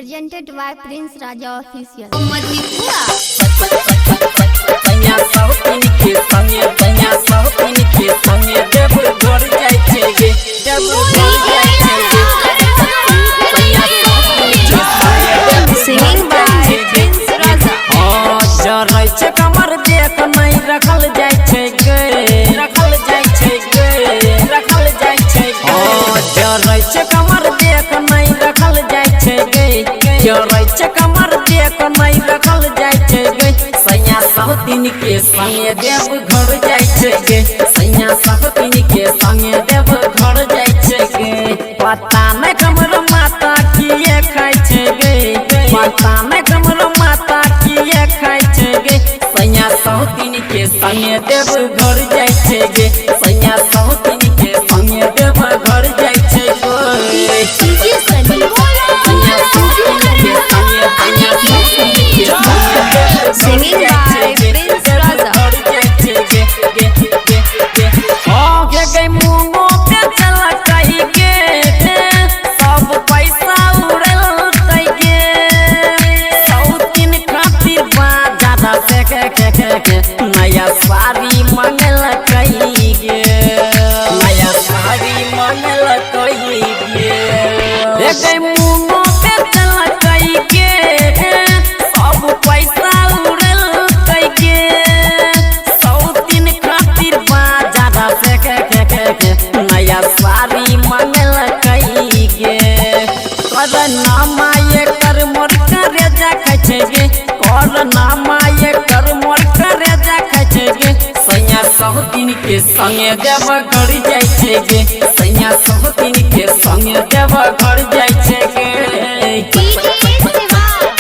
Presented by Prince Raja Official. Singing by Prince Raja. कमर देख नहीं रखल जाय छै गे, रखल जाय छै गे, रखल जाय छै गे। जरै छै कमर देख नहीं रखल जाय छै गे, जरै छै कमर देख नहीं रखल जाय छै गे। सैया सहतिन के संगे देव घर जाय छै गे, सैया सहतिन के संगे देव घर जाय छै गे। पता नहीं कमर माता किए खाय छै गे, पता नहीं कमर माता किए खाय छै गे। सैया सहतिन के संगे देव घर जाय छै गे, सैया सहतिन के संगे देव घर जाय छै गे। सैया सहतिन के संगे, सैया सहतिन के संगे Singing by Prince Raja. घर जाय छै गे, गे गे गे। हो गे गई मुंगो पे चला कहि के, सब पैसा उड़ल तै गे। सहतिन खातिर बाजा से के नया साड़ी मंगल कही गे, नया साड़ी मंगल कही गे। गई मुंगो पे चला कही के, सब पैसा उड़ल तै गे। सहतिन खातिर बाजा से के नया साड़ी मंगल कही गे। कर नामा ये कर मोर करे जा छै गे, कर नामा ये कर मोर करे जा छै गे। सैया सहतिन के संगे देव घर जाय छै गे, सैया सहतिन के संगे देव घर जाय छै गे।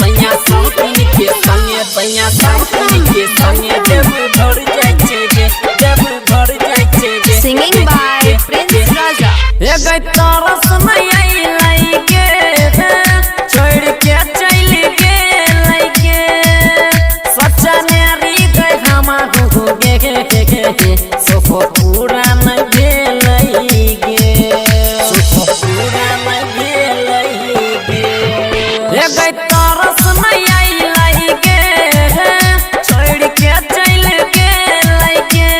सैया सहतिन के संगे, सैया सहतिन के संगे देव घर जाय छै गे, देव घर जाय छै गे। Singing by Prince Raja. ए गई तरस नहीं आई गे, छोड़ के चल गेलै गे। सच्चा नेरी गई हम हो गे गे, सुख पूरा नहीं भेलै गे, सुख पूरा नहीं भेलै गे। ए गई तरस नहीं आई गे, छोड़ के चल गेलै गे।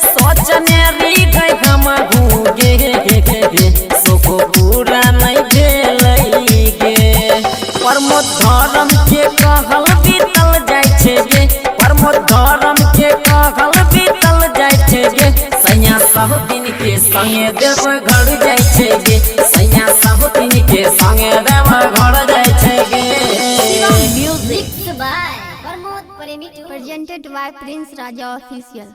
सच्चा नेरी गई हम हो गे, सुख पूरा नहीं भेलै गे। प्रमोद धर्म के कहल बीतल जाय छै गे, प्रमोद धर्म के कहल बीतल जाय छै गे। सैया सहतिन के संगे देव घर जाय छै गे, सैया सहतिन के संगे देव घर जाय छै गे। Music by Pramod Premik. Presented by Prince Raja Official.